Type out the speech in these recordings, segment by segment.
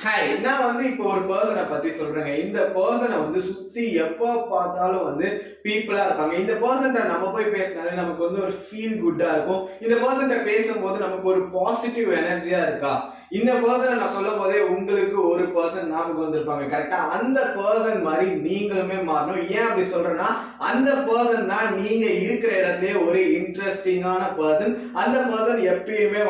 Hi, நான் இப்போ ஒரு பர்சனை பத்தி சொல்றேங்க. இந்த பர்சனை சுத்தி எப்ப பார்த்தாலும் பீப்புளா இருப்பாங்க. இந்த பர்சன்ட்ட நம்ம போய் பேசினாலே நமக்கு ஒரு ஃபீல் குட்டா இருக்கும். இந்த பர்சன்ட்ட பேசும்போது நமக்கு ஒரு பாசிட்டிவ் எனர்ஜியா இருக்கா? இந்த பர்சனை நான் சொல்லும் போதே உங்களுக்கு ஒரு பர்சன் ஞாபகம் வந்திருப்பாங்க. கரெக்டா? அந்த பர்சன் மாதிரி நீங்களுமே மாறணும். ஏன் அப்படி சொல்றேன்னா, அந்த பர்சன் தான் நீங்க இருக்கிற இடத்துல ஒரு இன்ட்ரெஸ்டிங்கான பர்சன். அந்த பர்சன் எப்பயுமே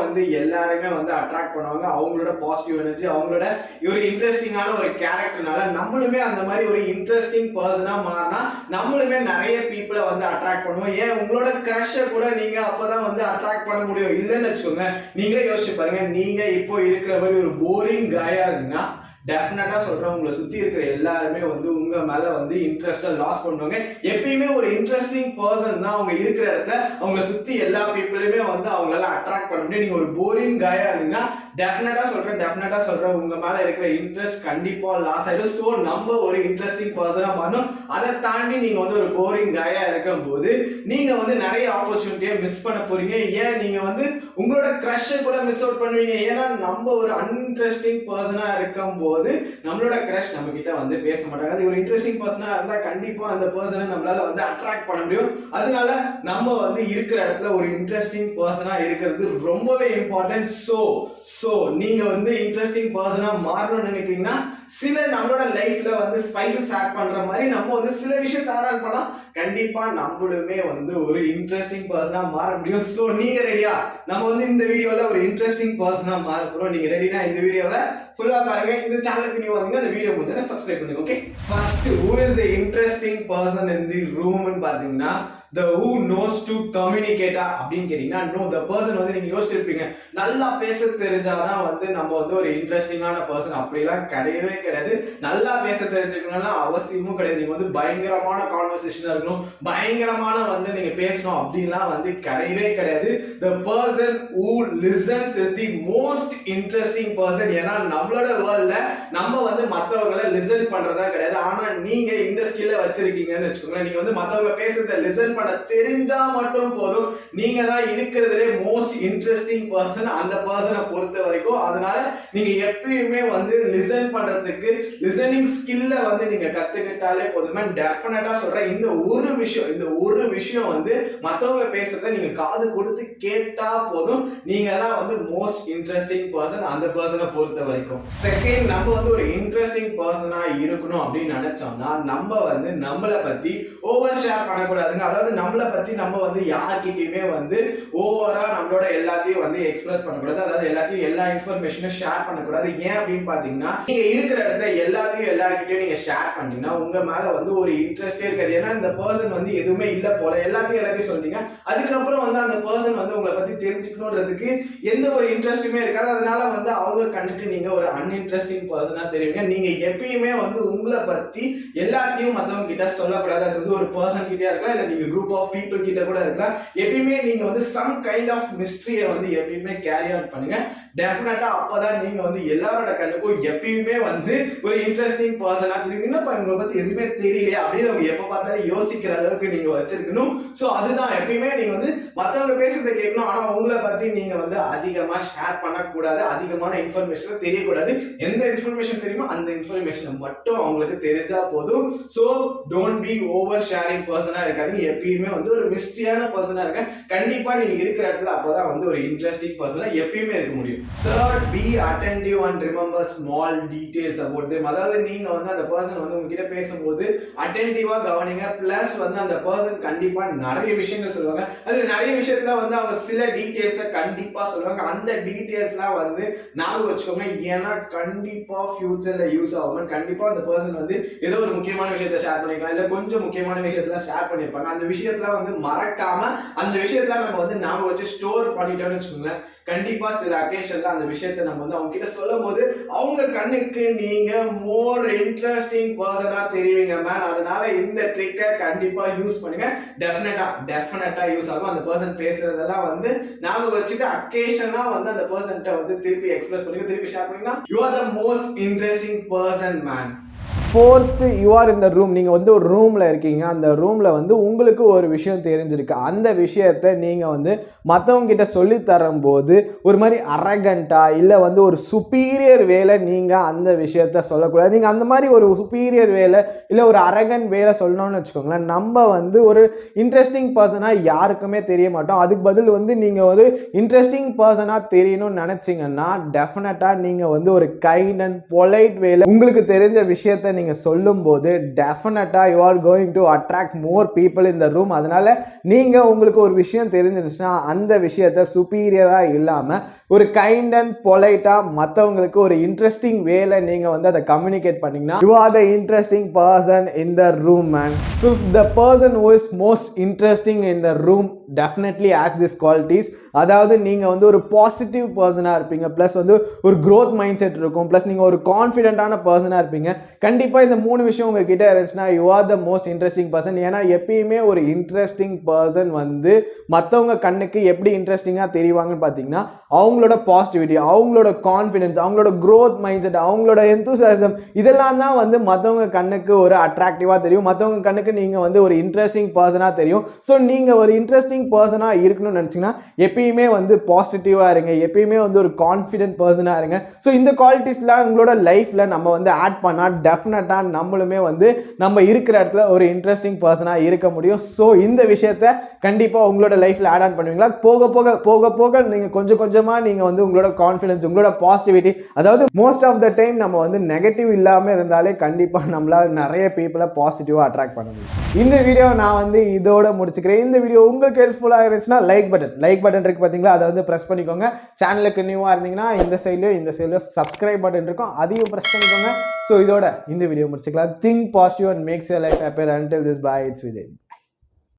எல்லாருமே அட்ராக்ட் பண்ணுவாங்க. அவங்களோட பாசிட்டிவ் எனர்ஜி, அவங்களோட ஒரு இன்ட்ரெஸ்டிங்கான ஒரு கேரக்டர்னால நம்மளுமே அந்த மாதிரி ஒரு இன்ட்ரெஸ்டிங் பர்சனா மாறினா நம்மளுமே நிறைய பீப்புளை அட்ராக்ட் பண்ணுவோம். ஏன் உங்களோட கிரஷை கூட நீங்க அப்பதான் அட்ராக்ட் பண்ண முடியும். இல்லைன்னு வச்சுக்கோங்க, நீங்களே யோசிச்சு பாருங்க. நீங்க இப்போ இருக்கிற மாதிரி ஒரு போரிங் காயா இருந்தீங்கன்னா டெஃபினட்டா சொல்றேன், உங்களை சுத்தி இருக்கிற எல்லாருமே உங்க மேல இன்ட்ரெஸ்டா லாஸ் பண்ணுவாங்க. எப்பயுமே ஒரு இன்ட்ரெஸ்டிங் பர்சன் தான் அவங்க இருக்கிற இடத்துல அவங்களை சுத்தி எல்லா பீப்புளுமே அவங்களால அட்ராக்ட் பண்ண முடியும். நீங்க ஒரு போரிங் காயா இருந்தீங்கன்னா டெஃபினட்டா சொல்றேன் உங்க மேல இருக்கிற இன்ட்ரெஸ்ட் கண்டிப்பா லாஸ் ஆயிடும். சோ நம்ம ஒரு இன்ட்ரெஸ்டிங் பர்சனா மாறணும். அதை தாண்டி நீங்க ஒரு போரிங் காயா இருக்கும் போது நீங்க நிறைய ஆப்பர்ச்சுனிட்டியை மிஸ் பண்ண போறீங்க. ஏன் நீங்க உங்களோட கிரஷை கூட மிஸ் அவுட் பண்ணுவீங்க. ஏன்னா நம்ம ஒரு அன்இன்ட்ரெஸ்டிங் பர்சனா இருக்கும் போது நம்மளோட கிரஷ் நம்ம கிட்ட பேச மாட்டாங்க. அது ஒரு இன்ட்ரெஸ்டிங் பர்சனா இருந்தா கண்டிப்பா அந்த பர்சனை நம்மளால அட்ராக்ட் பண்ண முடியும். அதனால நம்ம இருக்கிற இடத்துல ஒரு இன்ட்ரெஸ்டிங் பர்சனா இருக்கிறது ரொம்பவே இம்பார்ட்டன்ட். சோ நீங்க இன்ட்ரெஸ்டிங் பர்சனா மாறணும்னு நினைக்கிறீங்கன்னா சில நம்மளோட லைஃப்ல ஸ்பைசஸ் ஆட் பண்ற மாதிரி நம்ம சில விஷயத்தை ஆட் பண்ணா கண்டிப்பா நம்மளுமே ஒரு இன்ட்ரெஸ்டிங் பர்சனா மாற முடியும். சோ நீங்க ரெடியா? நம்ம இந்த வீடியோல ஒரு இன்ட்ரெஸ்டிங் பர்சனா மாற போறோம். நீங்க ரெடினா இந்த வீடியோவை ஃபுல்லா பாருங்க. இந்த சேனலுக்கு நீங்க வந்தீங்கன்னா இந்த வீடியோ கொஞ்சம் சப்ஸ்கிரைப் பண்ணுங்க. Okay, first who is the interesting person in the room ன்னு பாத்தீங்கன்னா the who knows to communicate அப்படின்னு கேட்டீங்கன்னா no, the person நீங்க யோசிச்சிருப்பீங்க, நல்லா பேச தெரிஞ்சாதான் நம்ம ஒரு இன்ட்ரெஸ்டிங்கான பர்சன். அப்படிலாம் கிடையவே கிடையாது. நல்லா பேச தெரிஞ்சுக்கணும்னா அவசியமும் கிடையாது. நீங்க பயங்கரமான கான்வர்சேஷனா இருக்கணும், பயங்கரமான நீங்க பேசணும் அப்படிலாம் கிடையவே கிடையாது. the person who listens is the most interesting person. ஏன்னா நம்மளோட வேர்ல்ட்ல நம்ம மத்தவங்களை லிசன் பண்றதா கிடையாது. ஆனா நீங்க இந்த ஸ்கில்லை வச்சிருக்கீங்கன்னு வச்சுக்கோங்க. நீங்க மத்தவங்க பேசுறத லிசன் பண்ண தெரிஞ்சா மட்டும் போதும். நீங்க தான் இருக்கிறதுலே மோஸ்ட் இன்ட்ரெஸ்டிங் பர்சன் அந்த பர்சனை பொறுத்த வரைக்கும். அதனால நீங்க எப்பயுமே லிசன் பண்றதுக்கு லிசனிங் ஸ்கில்ல நீங்க கத்துக்கிட்டாலே போதுமே. டெஃபினட்டா சொல்றேன், இந்த ஒரு விஷயம் மத்தவங்க பேசுறத நீங்க காது கொடுத்து கேட்டா போதும். நீங்க தான் மோஸ்ட் இன்ட்ரெஸ்டிங் பர்சன் அந்த பர்சனை பொறுத்த வரைக்கும். செகண்ட், நம்ம ஒரு இன்ட்ரெஸ்டிங் பர்சனா இருக்கணும் அப்படின்னு நினைச்சோம்னா நம்ம நம்மளை பத்தி ஓவர் ஷேர் பண்ணக்கூடாதுங்க. அதாவது நம்மளை பத்தி நம்ம யார்கிட்டயுமே ஓவரா நம்மளோட எல்லாத்தையும் எக்ஸ்பிரஸ் பண்ணக்கூடாது. அதாவது எல்லா இன்ஃபர்மேஷனும் ஷேர் பண்ணக்கூடாது. ஏன் அப்படின்னு பாத்தீங்கன்னா, நீங்க இருக்கிற இடத்துல எல்லாத்தையும் எல்லார்கிட்டயும் நீங்க ஷேர் பண்ணீங்கன்னா உங்க மேல ஒரு இன்ட்ரெஸ்டே இருக்காது. ஏன்னா இந்த பர்சன் எதுவுமே இல்ல போல எல்லாத்தையும் சொல்றீங்க. அதுக்கப்புறம் அந்த பர்சன் உங்களை பத்தி தெரிஞ்சுக்கணும்ன்றதுக்கு எந்த ஒரு இன்ட்ரெஸ்ட்டுமே இருக்காது. அதனால அவங்க கண்ணுக்கு நீங்க ஒரு அன்இன்ட்ரெஸ்டிங் பர்சனா தெரியுங்க. நீங்க எப்பயுமே உங்களை பத்தி எல்லாத்தையும் மத்தவங்க கிட்ட சொல்லக்கூடாது. அது ஒரு பர்சன் கிட்டே இருக்கலாம், இல்ல நீங்க குரூப் ஆஃப் பீப்புள் கிட்ட கூட இருக்கலாம். எப்பயுமே நீங்க சம் கைண்ட் ஆஃப் மிஸ்ட்ரியை எப்பயுமே கேரி அவுட் பண்ணுங்க. டெஃபினட்டா அப்பதான் நீங்க எல்லாரோட கண்ணுக்கும் எப்பயுமே ஒரு இன்ட்ரெஸ்டிங் பர்சனா தெரியும். என்னப்பா இவங்களை பத்தி எதுவுமே தெரியலையா அப்படின்னு நம்ம எப்ப பார்த்தாலும் யோசிக்கிற அளவுக்கு நீங்க வச்சிருக்கணும். சோ அதுதான் எப்பயுமே நீங்க மத்தவங்க பேசுறதை கேட்கணும். ஆனா உங்களை பத்தி நீங்க அதிகமா ஷேர் பண்ணக்கூடாது. அதிகமான இன்ஃபர்மேஷன் தெரியக்கூடாது. எந்த இன்ஃபர்மேஷன் தெரியுமோ அந்த இன்ஃபர்மேஷன் மட்டும் அவங்களுக்கு தெரிஞ்சா போதும். So don't be over sharing பர்சனா இருக்காதீங்க. எப்பயுமே ஒரு மிஸ்ட்ரியான பர்சனா இருக்க. கண்டிப்பா நீங்க இருக்கிற இடத்துல அப்பதான் ஒரு இன்ட்ரெஸ்டிங் பர்சனா எப்பயுமே இருக்க முடியும். Third, be attentive and remember small details about them. அதாவது நீங்க அந்த பர்சன் உங்ககிட்ட பேசும்போது அட்டென்டிவா கவனிங்க. பிளஸ் அந்த பர்சன் கண்டிப்பா நிறைய விஷயங்கள் சொல்லுவாங்க. அது நிறைய விஷயத்துல அவங்க சில டீடைல்ஸை கண்டிப்பா சொல்லுவாங்க. அந்த டீடைல்ஸ்லாம் ஞாபகம் வச்சுக்கோங்க. ஏன்னா கண்டிப்பா ஃபியூச்சர்ல யூஸ் ஆகும். கண்டிப்பா அந்த பர்சன் ஏதோ ஒரு முக்கியமான விஷயத்தை ஷேர் பண்ணிக்கலாம், இல்ல கொஞ்சம் முக்கியமான விஷயத்துல ஷேர் பண்ணிருப்பாங்க. அந்த விஷயத்துல மறக்காம அந்த விஷயத்துல நம்ம ஞாபகம் வச்சு ஸ்டோர் பண்ணிட்டோம்னு வச்சுக்கோங்களேன். கண்டிப்பா சில அக்கேஷன்ல அந்த விஷயத்தை நம்ம அவங்க கிட்ட சொல்லும் போது அவங்க கண்ணுக்கு நீங்க மோர் இன்ட்ரெஸ்டிங் பர்சனா தெரியுங்க மேன். அதனால இந்த ட்ரிக்கை கண்டிப்பா யூஸ் பண்ணுங்க. டெஃபினட்டா யூஸ் ஆகும். அந்த பர்சன் பேசுறதெல்லாம் ஞாபகம் வச்சுட்டு அக்கேஷனா அந்த பர்சன்ட்ட திருப்பி எக்ஸ்பிரஸ் பண்ணுங்க, திருப்பி ஷேர் பண்ணீங்கன்னா you are the most interesting person man. 4th, you are in the room. நீங்கள் வந்து ஒரு ரூமில் இருக்கீங்க. அந்த ரூமில் வந்து உங்களுக்கு ஒரு விஷயம் தெரிஞ்சிருக்கு. அந்த விஷயத்தை நீங்கள் வந்து மற்றவங்க கிட்ட சொல்லி தரும்போது ஒரு மாதிரி அரகண்ட்டாக இல்லை வந்து ஒரு சுப்பீரியர் வேலை நீங்கள் அந்த விஷயத்த சொல்லக்கூடாது. நீங்கள் அந்த மாதிரி ஒரு சுப்பீரியர் வேலை இல்லை ஒரு அரகண்ட் வேலை சொல்லணும்னு வச்சுக்கோங்களேன். நம்ம வந்து ஒரு இன்ட்ரெஸ்டிங் பர்சனாக யாருக்குமே தெரிய மாட்டோம். அதுக்கு பதில் வந்து நீங்கள் ஒரு இன்ட்ரெஸ்டிங் பர்சனாக தெரியணும்னு நினச்சிங்கன்னா டெஃபினட்டாக நீங்கள் வந்து ஒரு கைண்ட் அண்ட் பொலைட் வேலை உங்களுக்கு தெரிஞ்ச விஷயத்தை நீங்கள் சொல்லும்போது டெஃபினட்டாக you are going to attract more people in the room. அதனால நீங்கள் உங்களுக்கு ஒரு விஷயம் தெரிஞ்சிருந்துச்சுன்னா அந்த விஷயத்தை சுப்பீரியராக இல்லாமல் ஒரு கைண்ட் அண்ட் பொலைட்டாக மற்றவங்களுக்கு ஒரு இன்ட்ரெஸ்டிங் வேலை நீங்கள் வந்து அதை கம்யூனிகேட் பண்ணிங்கன்னா you are the interesting person in the room man. So the person who is most interesting in the room definitely has this qualities. அதாவது நீங்கள் வந்து ஒரு பாசிட்டிவ் பர்சனாக இருப்பீங்க, ப்ளஸ் வந்து ஒரு க்ரோத் மைண்ட் செட் இருக்கும், ப்ளஸ் நீங்கள் ஒரு கான்ஃபிடென்ட்டான பர்சனாக இருப்பீங்க. கண்டிப்பாக இந்த 3 விஷயம் உங்ககிட்ட இருந்துச்சுன்னா you are the most interesting person. ஏன்னா எப்பயுமே ஒரு இன்ட்ரெஸ்டிங் பர்சன் வந்து மற்றவங்க கண்ணுக்கு எப்படி இன்ட்ரெஸ்டிங்காக தெரிவாங்கன்னு பார்த்தீங்கன்னா அவங்களோட பாசிட்டிவிட்டி, அவங்களோட கான்ஃபிடென்ஸ், அவங்களோட க்ரோத் மைண்ட் செட், அவங்களோட எந்தூசியாசம், இதெல்லாம் தான் வந்து மற்றவங்க கண்ணுக்கு ஒரு அட்ராக்டிவாக தெரியும். மற்றவங்க கண்ணுக்கு நீங்கள் வந்து ஒரு இன்ட்ரெஸ்டிங் பர்சனாக தெரியும். ஸோ நீங்கள் ஒரு இன்ட்ரெஸ்டிங் பர்சனாக இருக்கணும்னு நினச்சிங்கன்னா எப்பயுமே வந்து பாசிட்டிவாக இருங்க, எப்பயுமே வந்து ஒரு கான்ஃபிடென்ட் பர்சனாக இருங்க. ஸோ இந்த குவாலிட்டிஸ்லாம் உங்களோட லைஃப்பில் நம்ம வந்து ஆட் பண்ணால் டெஃபினட்டாக நம்மளுமே வந்து நம்ம இருக்கிற இடத்துல ஒரு இன்ட்ரெஸ்டிங் பர்சனாக இருக்க முடியும். ஸோ இந்த விஷயத்தை கண்டிப்பாக உங்களோட லைஃப்பில் ஆட் ஆன் பண்ணுவீங்களா? போக போக போக போக நீங்கள் கொஞ்சம் கொஞ்சமாக நீங்கள் வந்து உங்களோட கான்ஃபிடன்ஸ், உங்களோட பாசிட்டிவிட்டி, அதாவது மோஸ்ட் ஆஃப் த டைம் நம்ம வந்து நெகட்டிவ் இல்லாமல் இருந்தாலே கண்டிப்பாக நம்மளால் நிறைய பீப்புளை பாசிட்டிவாக அட்ராக்ட் பண்ண முடியும். இந்த வீடியோ நான் வந்து இதோட முடிச்சுக்கிறேன். இந்த வீடியோ உங்களுக்கு ஹெல்ப்ஃபுல்லாக இருந்துச்சுன்னா லைக் பட்டன் இருக்கு பார்த்தீங்களா, அதை வந்து ப்ரெஸ் பண்ணிக்கோங்க. சேனலுக்கு நியூவாக இருந்தீங்கன்னா இந்த சைட்லையோ சப்ஸ்கிரைப் பட்டன் இருக்கும், அதையும் ப்ரெஸ் பண்ணிக்கோங்க. ஸோ இதோட இந்த வீடியோ முடிச்சுக்கலாம். Think positive and makes your life happier. Until this, bye, it's Vijay.